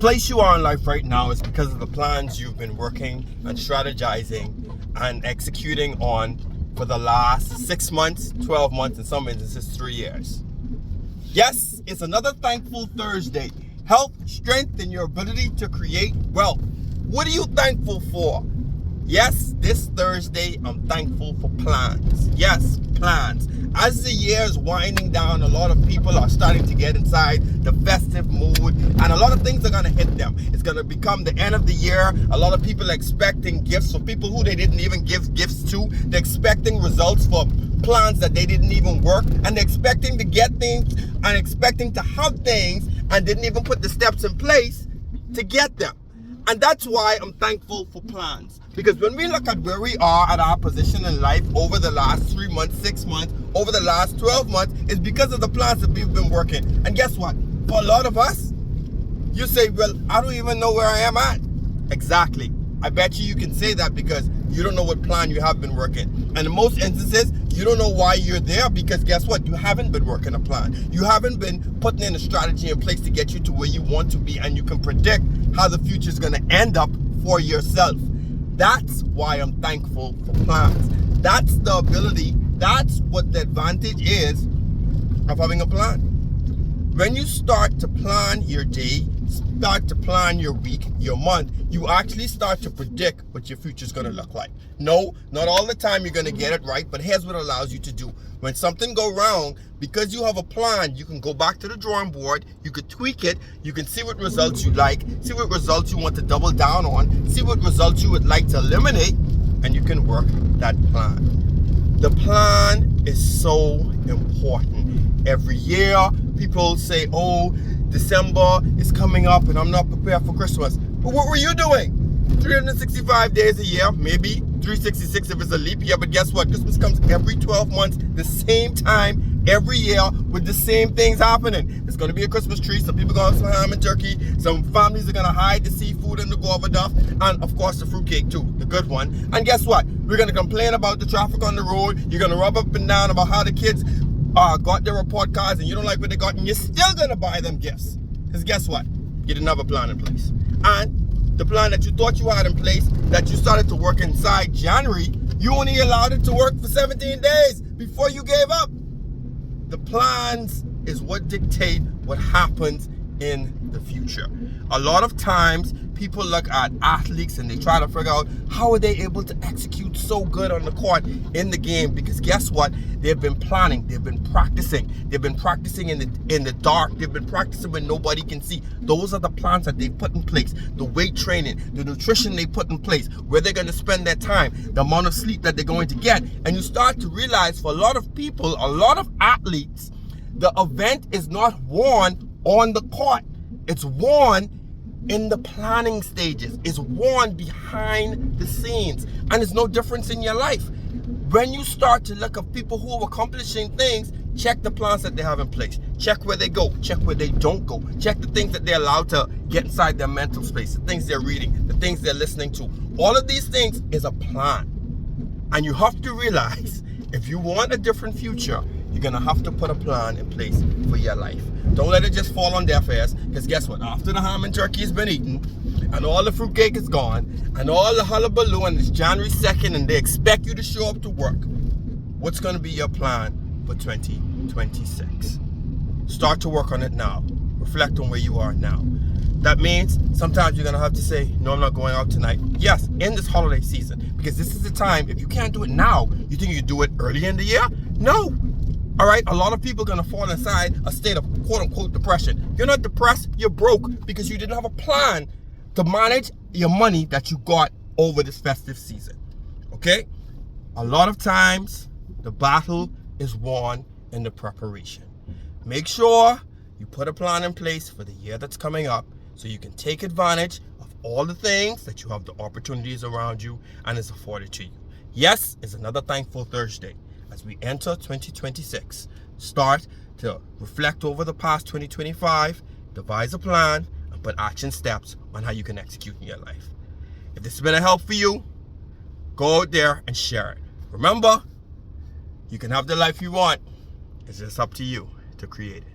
place you are in life right now is because of the plans you've been working and strategizing and executing on for the last 6 months, 12 months, in some instances 3 years. Yes, it's another Thankful Thursday. Health, strength, and your ability to create wealth. What are you thankful for? Yes, this Thursday, I'm thankful for plans. Yes, plans. As the year is winding down, a lot of people are starting to get inside the festive mood, and a lot of things are going to hit them. It's going to become the end of the year. A lot of people are expecting gifts for people who they didn't even give gifts to. They're expecting results for plans that they didn't even work, and they're expecting to get things and expecting to have things and didn't even put the steps in place to get them. And that's why I'm thankful for plans. Because when we look at where we are at our position in life over the last 3 months, 6 months, over the last 12 months, it's because of the plans that we've been working. And guess what? For a lot of us, you say, well, I don't even know where I am at. Exactly. I bet you can say that because you don't know what plan you have been working. And in most instances, you don't know why you're there because guess what? You haven't been working a plan. You haven't been putting in a strategy in place to get you to where you want to be, and you can predict how the future is going to end up for yourself. That's why I'm thankful for plans. That's the ability, that's what the advantage is of having a plan. When you start to plan your day, start to plan your week, your month, you actually start to predict what your future is going to look like. No, not all the time you're going to get it right, but here's what it allows you to do. When something go wrong, because you have a plan, you can go back to the drawing board, you could tweak it, you can see what results you like, see what results you want to double down on, see what results you would like to eliminate, and you can work that plan. The plan is so important. Every year, people say, oh, December is coming up and I'm not prepared for Christmas. But what were you doing? 365 days a year, maybe 366 if it's a leap year, but guess what? Christmas comes every 12 months, the same time, every year, with the same things happening. There's going to be a Christmas tree, some people going to have some ham and turkey, some families are going to hide the seafood and the guava duff, and of course the fruitcake too, the good one. And guess what? We're going to complain about the traffic on the road, you're going to rub up and down about how the kids got their report cards and you don't like what they got, and you're still going to buy them gifts. Because guess what? You didn't have a plan in place. And the plan that you thought you had in place, that you started to work inside January, you only allowed it to work for 17 days before you gave up. The plans is what dictate what happens in the future. A lot of times people look at athletes and they try to figure out how are they able to execute so good on the court in the game, because guess what? They've been planning, they've been practicing in the dark, they've been practicing when nobody can see. Those are the plans that they've put in place, the weight training, the nutrition they put in place, where they're going to spend their time, the amount of sleep that they're going to get. And you start to realize for a lot of people, a lot of athletes, the event is not won on the court. It's won in the planning stages. It's won behind the scenes. And it's no difference in your life. When you start to look at people who are accomplishing things, check the plans that they have in place. Check where they go. Check where they don't go. Check the things that they're allowed to get inside their mental space, the things they're reading, the things they're listening to. All of these things is a plan. And you have to realize, if you want a different future, you're going to have to put a plan in place for your life. Don't let it just fall on deaf ears, because guess what? After the ham and turkey has been eaten, and all the fruitcake is gone, and all the hullabaloo, and it's January 2nd, and they expect you to show up to work, what's going to be your plan for 2026? Start to work on it now. Reflect on where you are now. That means sometimes you're going to have to say, no, I'm not going out tonight. Yes, in this holiday season, because this is the time. If you can't do it now, you think you can do it early in the year? No. All right, a lot of people are going to fall inside a state of quote-unquote depression. You're not depressed, you're broke because you didn't have a plan to manage your money that you got over this festive season, okay? A lot of times, the battle is won in the preparation. Make sure you put a plan in place for the year that's coming up so you can take advantage of all the things that you have, the opportunities around you, and it's afforded to you. Yes, it's another Thankful Thursday. As we enter 2026, start to reflect over the past 2025, devise a plan, and put action steps on how you can execute in your life. If this has been a help for you, go out there and share it. Remember, you can have the life you want. It's just up to you to create it.